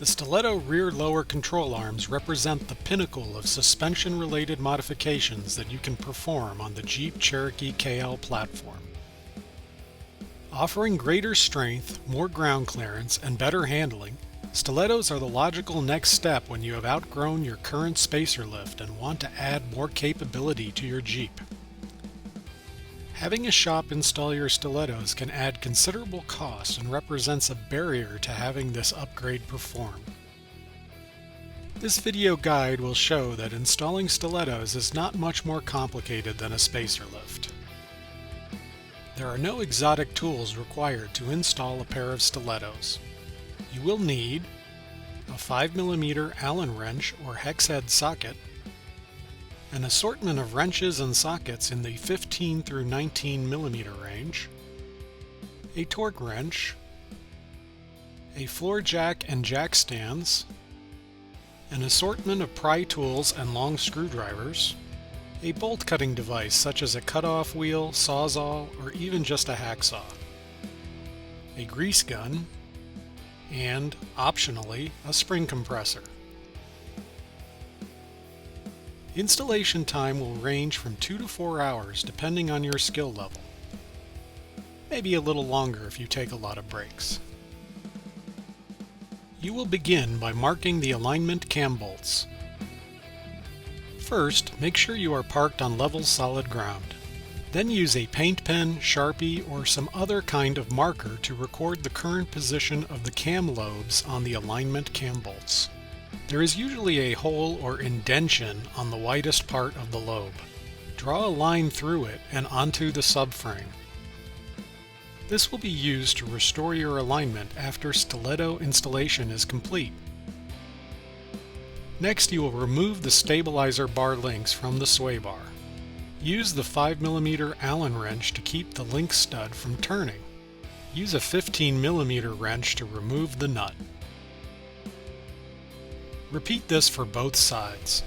The Stiletto rear lower control arms represent the pinnacle of suspension-related modifications that you can perform on the Jeep Cherokee KL platform. Offering greater strength, more ground clearance, and better handling, Stilettos are the logical next step when you have outgrown your current spacer lift and want to add more capability to your Jeep. Having a shop install your Stilettos can add considerable cost and represents a barrier to having this upgrade performed. This video guide will show that installing Stilettos is not much more complicated than a spacer lift. There are no exotic tools required to install a pair of Stilettos. You will need a 5mm Allen wrench or hex head socket, an assortment of wrenches and sockets in the 15 through 19mm range, a torque wrench, a floor jack and jack stands, an assortment of pry tools and long screwdrivers, a bolt cutting device such as a cutoff wheel, sawzall, or even just a hacksaw, a grease gun, and, optionally, a spring compressor. Installation time will range from 2 to 4 hours depending on your skill level. Maybe a little longer if you take a lot of breaks. You will begin by marking the alignment cam bolts. First, make sure you are parked on level solid ground. Then use a paint pen, Sharpie, or some other kind of marker to record the current position of the cam lobes on the alignment cam bolts. There is usually a hole or indention on the widest part of the lobe. Draw a line through it and onto the subframe. This will be used to restore your alignment after Stiletto installation is complete. Next, you will remove the stabilizer bar links from the sway bar. Use the 5mm Allen wrench to keep the link stud from turning. Use a 15mm wrench to remove the nut. Repeat this for both sides.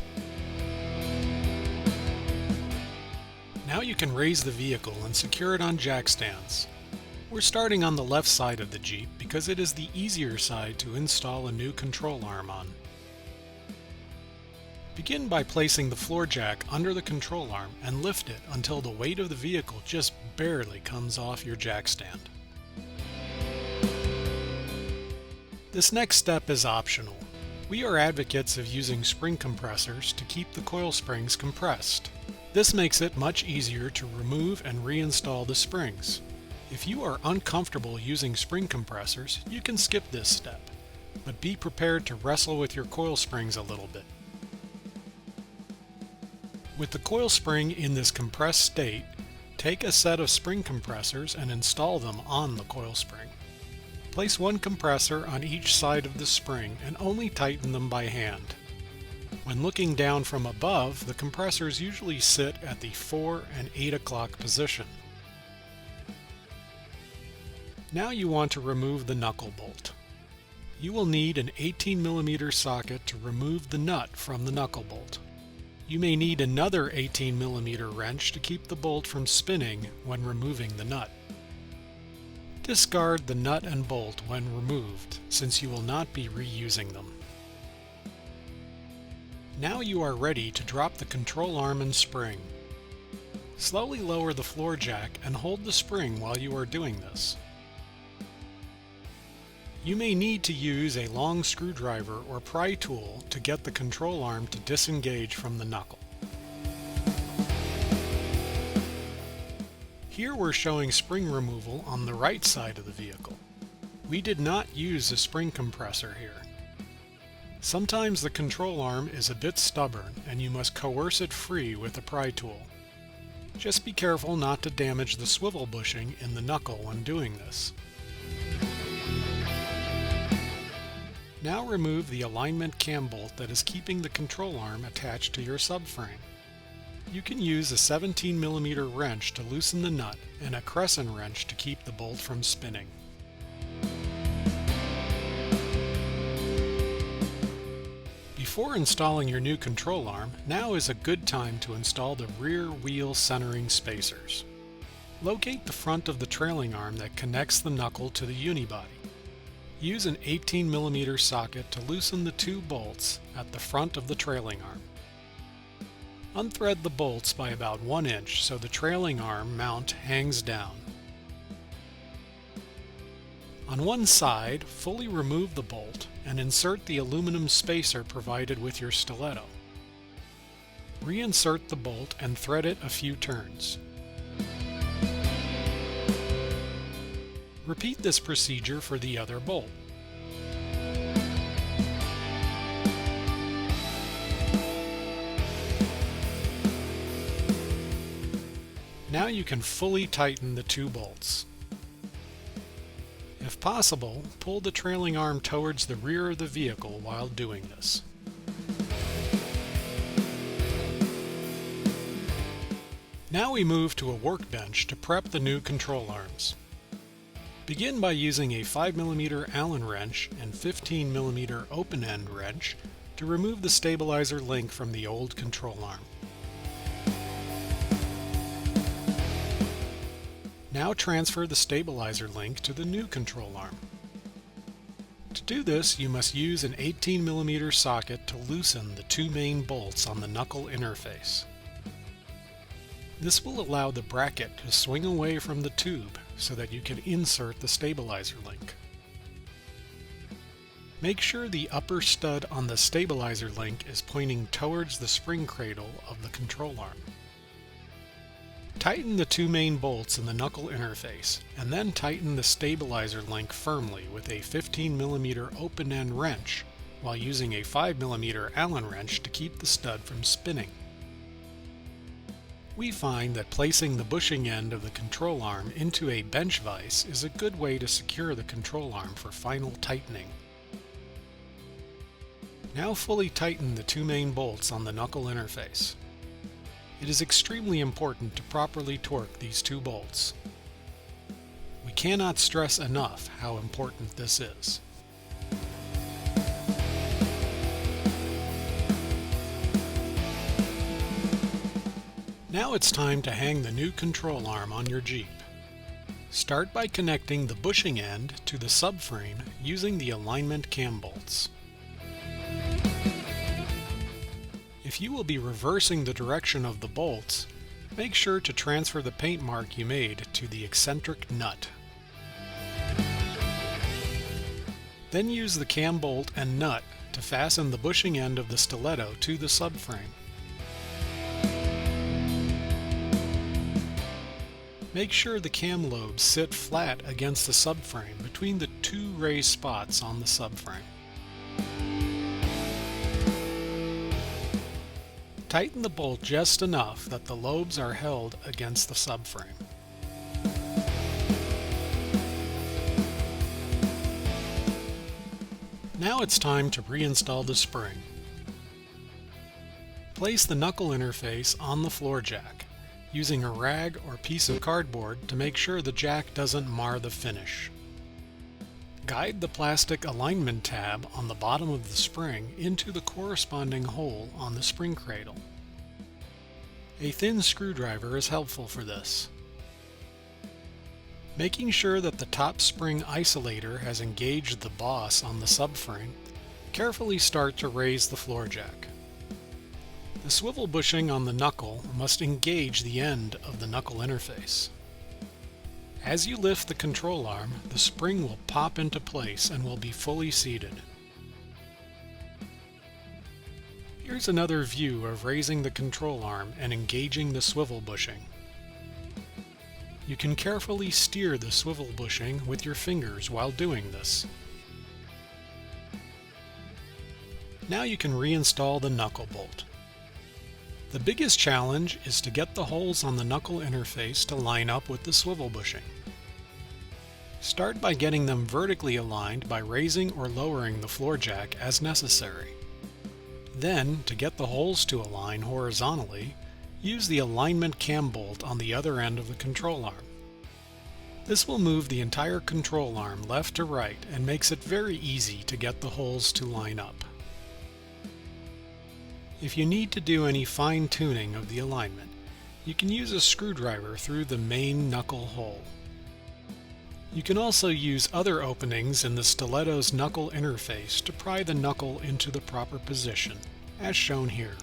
Now you can raise the vehicle and secure it on jack stands. We're starting on the left side of the Jeep because it is the easier side to install a new control arm on. Begin by placing the floor jack under the control arm and lift it until the weight of the vehicle just barely comes off your jack stand. This next step is optional. We are advocates of using spring compressors to keep the coil springs compressed. This makes it much easier to remove and reinstall the springs. If you are uncomfortable using spring compressors, you can skip this step, but be prepared to wrestle with your coil springs a little bit. With the coil spring in this compressed state, take a set of spring compressors and install them on the coil spring. Place one compressor on each side of the spring and only tighten them by hand. When looking down from above, the compressors usually sit at the 4 and 8 o'clock position. Now you want to remove the knuckle bolt. You will need an 18mm socket to remove the nut from the knuckle bolt. You may need another 18mm wrench to keep the bolt from spinning when removing the nut. Discard the nut and bolt when removed, since you will not be reusing them. Now you are ready to drop the control arm and spring. Slowly lower the floor jack and hold the spring while you are doing this. You may need to use a long screwdriver or pry tool to get the control arm to disengage from the knuckle. Here we're showing spring removal on the right side of the vehicle. We did not use a spring compressor here. Sometimes the control arm is a bit stubborn and you must coerce it free with a pry tool. Just be careful not to damage the swivel bushing in the knuckle when doing this. Now remove the alignment cam bolt that is keeping the control arm attached to your subframe. You can use a 17mm wrench to loosen the nut and a crescent wrench to keep the bolt from spinning. Before installing your new control arm, now is a good time to install the rear wheel centering spacers. Locate the front of the trailing arm that connects the knuckle to the unibody. Use an 18mm socket to loosen the two bolts at the front of the trailing arm. Unthread the bolts by about 1 inch so the trailing arm mount hangs down. On one side, fully remove the bolt and insert the aluminum spacer provided with your stiletto. Reinsert the bolt and thread it a few turns. Repeat this procedure for the other bolt. Now you can fully tighten the two bolts. If possible, pull the trailing arm towards the rear of the vehicle while doing this. Now we move to a workbench to prep the new control arms. Begin by using a 5mm Allen wrench and 15mm open-end wrench to remove the stabilizer link from the old control arm. Now transfer the stabilizer link to the new control arm. To do this, you must use an 18mm socket to loosen the two main bolts on the knuckle interface. This will allow the bracket to swing away from the tube so that you can insert the stabilizer link. Make sure the upper stud on the stabilizer link is pointing towards the spring cradle of the control arm. Tighten the two main bolts in the knuckle interface, and then tighten the stabilizer link firmly with a 15mm open-end wrench while using a 5mm Allen wrench to keep the stud from spinning. We find that placing the bushing end of the control arm into a bench vise is a good way to secure the control arm for final tightening. Now fully tighten the two main bolts on the knuckle interface. It is extremely important to properly torque these two bolts. We cannot stress enough how important this is. Now it's time to hang the new control arm on your Jeep. Start by connecting the bushing end to the subframe using the alignment cam bolts. If you will be reversing the direction of the bolts, make sure to transfer the paint mark you made to the eccentric nut. Then use the cam bolt and nut to fasten the bushing end of the Stiletto to the subframe. Make sure the cam lobes sit flat against the subframe between the two raised spots on the subframe. Tighten the bolt just enough that the lobes are held against the subframe. Now it's time to reinstall the spring. Place the knuckle interface on the floor jack, using a rag or piece of cardboard to make sure the jack doesn't mar the finish. Guide the plastic alignment tab on the bottom of the spring into the corresponding hole on the spring cradle. A thin screwdriver is helpful for this. Making sure that the top spring isolator has engaged the boss on the subframe, carefully start to raise the floor jack. The swivel bushing on the knuckle must engage the end of the knuckle interface. As you lift the control arm, the spring will pop into place and will be fully seated. Here's another view of raising the control arm and engaging the swivel bushing. You can carefully steer the swivel bushing with your fingers while doing this. Now you can reinstall the knuckle bolt. The biggest challenge is to get the holes on the knuckle interface to line up with the swivel bushing. Start by getting them vertically aligned by raising or lowering the floor jack as necessary. Then, to get the holes to align horizontally, use the alignment cam bolt on the other end of the control arm. This will move the entire control arm left to right and makes it very easy to get the holes to line up. If you need to do any fine-tuning of the alignment, you can use a screwdriver through the main knuckle hole. You can also use other openings in the Stiletto's knuckle interface to pry the knuckle into the proper position, as shown here.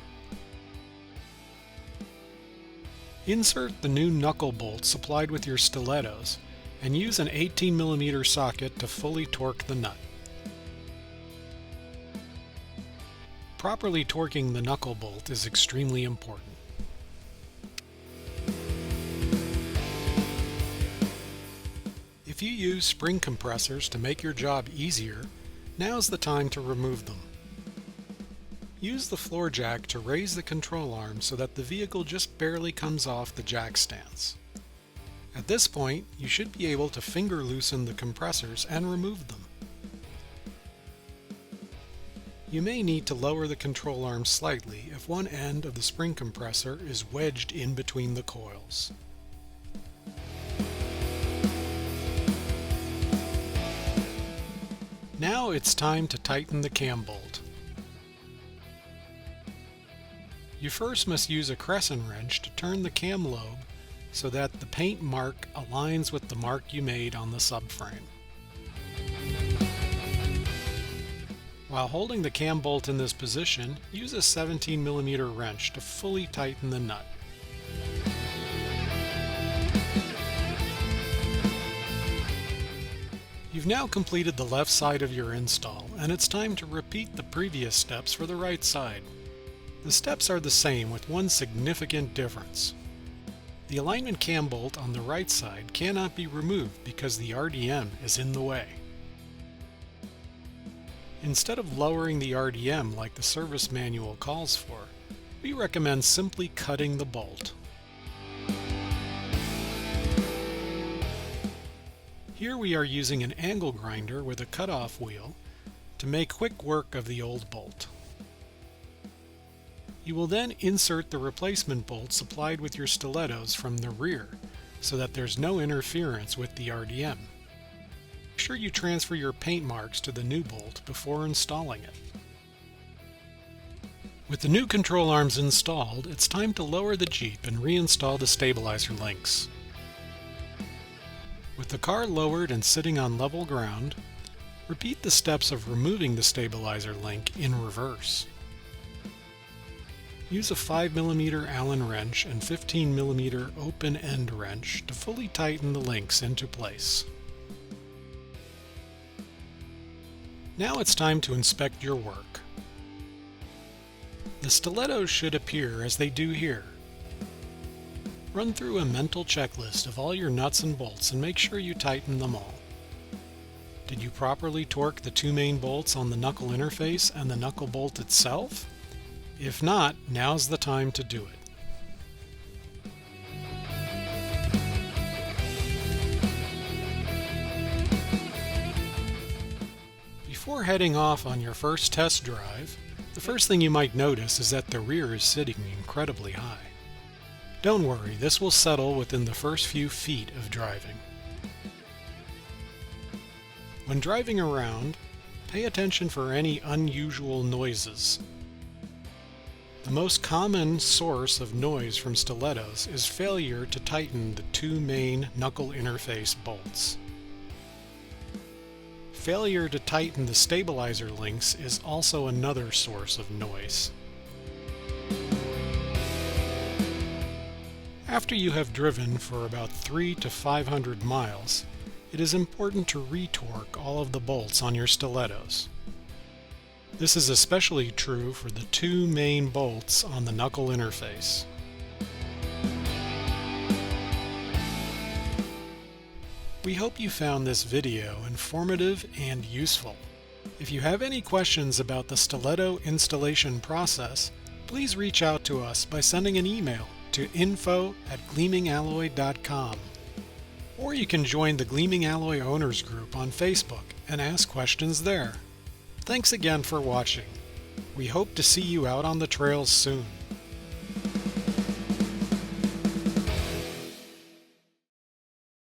Insert the new knuckle bolt supplied with your stilettos and use an 18mm socket to fully torque the nut. Properly torquing the knuckle bolt is extremely important. If you use spring compressors to make your job easier, now's the time to remove them. Use the floor jack to raise the control arm so that the vehicle just barely comes off the jack stance. At this point, you should be able to finger loosen the compressors and remove them. You may need to lower the control arm slightly if one end of the spring compressor is wedged in between the coils. Now it's time to tighten the cam bolt. You first must use a crescent wrench to turn the cam lobe so that the paint mark aligns with the mark you made on the subframe. While holding the cam bolt in this position, use a 17mm wrench to fully tighten the nut. You've now completed the left side of your install, and it's time to repeat the previous steps for the right side. The steps are the same with one significant difference. The alignment cam bolt on the right side cannot be removed because the RDM is in the way. Instead of lowering the RDM like the service manual calls for, we recommend simply cutting the bolt. Here we are using an angle grinder with a cutoff wheel to make quick work of the old bolt. You will then insert the replacement bolt supplied with your stilettos from the rear so that there's no interference with the RDM. Make sure you transfer your paint marks to the new bolt before installing it. With the new control arms installed, it's time to lower the Jeep and reinstall the stabilizer links. With the car lowered and sitting on level ground, repeat the steps of removing the stabilizer link in reverse. Use a 5mm Allen wrench and 15mm open-end wrench to fully tighten the links into place. Now it's time to inspect your work. The stilettos should appear as they do here. Run through a mental checklist of all your nuts and bolts and make sure you tighten them all. Did you properly torque the two main bolts on the knuckle interface and the knuckle bolt itself? If not, now's the time to do it. Before heading off on your first test drive, the first thing you might notice is that the rear is sitting incredibly high. Don't worry, this will settle within the first few feet of driving. When driving around, pay attention for any unusual noises. The most common source of noise from stilettos is failure to tighten the two main knuckle interface bolts. Failure to tighten the stabilizer links is also another source of noise. After you have driven for about 300 to 500 miles, it is important to retorque all of the bolts on your stilettos. This is especially true for the two main bolts on the knuckle interface. We hope you found this video informative and useful. If you have any questions about the stiletto installation process, please reach out to us by sending an email to info@gleamingalloy.com. Or you can join the Gleaming Alloy Owners Group on Facebook and ask questions there. Thanks again for watching. We hope to see you out on the trails soon.